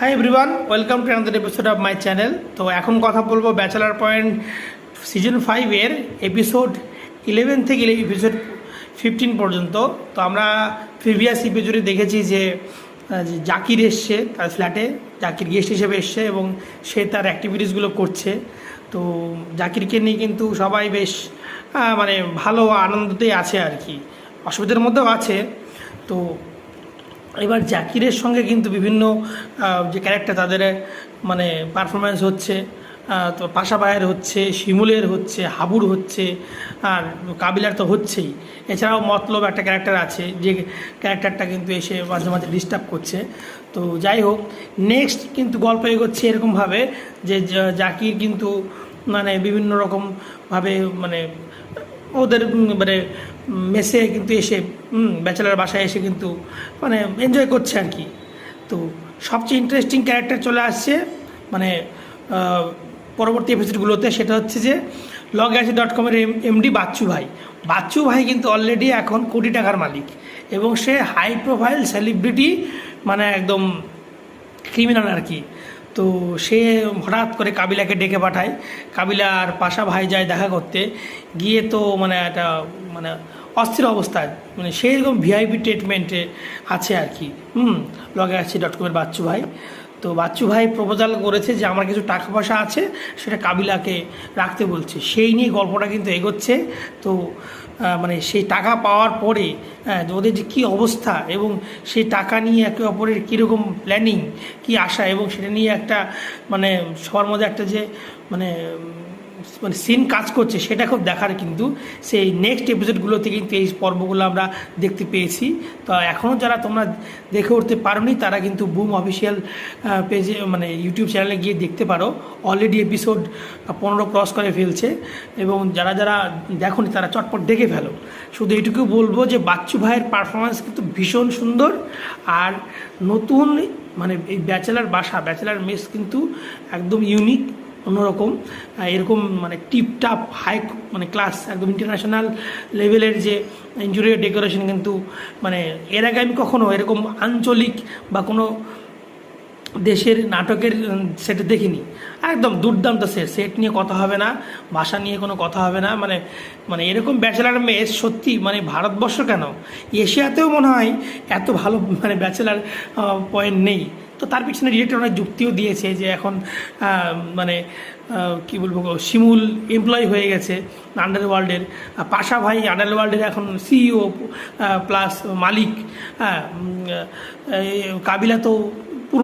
Hi everyone, welcome to another episode of my channel. তো এখন কথা বলবো ব্যাচেলার পয়েন্ট সিজন 5 এর এপিসোড 11 থেকে এপিসোড 15 পর্যন্ত। তো আমরা প্রিভিয়াস এপিসোডে দেখেছি যে জাকির এসছে তার ফ্ল্যাটে, জাকির গেস্ট হিসেবে এসছে এবং সে তার অ্যাক্টিভিটিসগুলো করছে। তো জাকিরকে নিয়ে কিন্তু সবাই বেশ মানে ভালো আনন্দতেই আছে আর কি, অসুবিধার মধ্যেও আছে। তো এবার জাকিরের সঙ্গে কিন্তু বিভিন্ন যে ক্যারেক্টার তাদের মানে পারফরমেন্স হচ্ছে, তো পাশা ভাইয়ের হচ্ছে, শিমুলের হচ্ছে, হাবুর হচ্ছে, আর কাবিলার তো হচ্ছেই। এছাড়াও মতলব একটা ক্যারেক্টার আছে, যে ক্যারেক্টারটা কিন্তু এসে মাঝে মাঝে ডিস্টার্ব করছে। তো যাই হোক, নেক্সট কিন্তু গল্প এগোচ্ছে এরকমভাবে যে জাকির কিন্তু মানে বিভিন্ন রকমভাবে মানে ওদের মানে মেসে কিন্তু এসে ব্যাচেলার বাসায় এসে কিন্তু মানে এনজয় করছে আর কি। তো সবচেয়ে ইন্টারেস্টিং ক্যারেক্টার চলে আসছে মানে পরবর্তী এপিসোডগুলোতে, সেটা হচ্ছে যে logacid.com-এর এমডি বাচ্চু ভাই কিন্তু অলরেডি এখন কোটি টাকার মালিক এবং সে হাই প্রোফাইল সেলিব্রিটি, মানে একদম ক্রিমিনাল আর কি। তো সে হঠাৎ করে কাবিলাকে ডেকে পাঠায়, কাবিলা আর পাশা ভাই যায় দেখা করতে গিয়ে, তো মানে একটা মানে অস্থির অবস্থায়, মানে সেই রকম ভিআইপি ট্রিটমেন্টে আছে আর কি। logacid.com-এর বাচ্চু ভাই। তো বাচ্চু ভাই প্রপোজাল করেছে যে আমার কিছু টাকা পয়সা আছে, সেটা কাবিলাকে রাখতে বলছে, সেই নিয়ে গল্পটা কিন্তু এগোচ্ছে। তো মানে সেই টাকা পাওয়ার পরে ওদের যে কী অবস্থা এবং সেই টাকা নিয়ে একে অপরের কীরকম প্ল্যানিং, কী আশা, এবং সেটা নিয়ে একটা মানে সবার মধ্যে একটা যে মানে মানে সিন কাজ করছে, সেটা খুব দেখার কিন্তু সেই নেক্সট এপিসোডগুলোতে কিন্তু এই পর্বগুলো আমরা দেখতে পেয়েছি। তো এখনও যারা তোমরা দেখে উঠতে পারোনি তারা কিন্তু বুম অফিসিয়াল পেজে মানে ইউটিউব চ্যানেলে গিয়ে দেখতে পারো। অলরেডি এপিসোড 15 ক্রস করে ফেলছে এবং যারা যারা দেখোনি তারা চটপট দেখে ফেলো। শুধু এইটুকু বলবো যে বাচ্চু ভাইয়ের পারফরমেন্স কিন্তু ভীষণ সুন্দর। আর নতুন মানে এই ব্যাচেলার ব্যাচেলার মেস কিন্তু একদম ইউনিক, অন্যরকম, এরকম মানে টিপটাপ হাই মানে ক্লাস একদম ইন্টারন্যাশনাল লেভেলের যে ইন্টেরিয়র ডেকোরেশন কিন্তু মানে এর আগে আমি কখনো এরকম আঞ্চলিক বা কোনো দেশের নাটকের সেট দেখিনি। একদম দুর্দান্ত সেট নিয়ে কথা হবে না, ভাষা নিয়ে কোনো কথা হবে না, মানে মানে এরকম ব্যাচেলার মেস সত্যি মানে ভারতবর্ষ কেন এশিয়াতেও মনে হয় এত ভালো মানে ব্যাচেলার পয়েন্ট নেই। তো তার পিছনে ডিরেক্টর অনেক যুক্তিও দিয়েছে যে এখন মানে কী বলবো, শিমুল এমপ্লয়ি হয়ে গেছে আন্ডারওয়ার্ল্ডের, পাশা ভাই আন্ডারওয়ার্ল্ডের এখন সিইও প্লাস মালিক, কাবিলা তো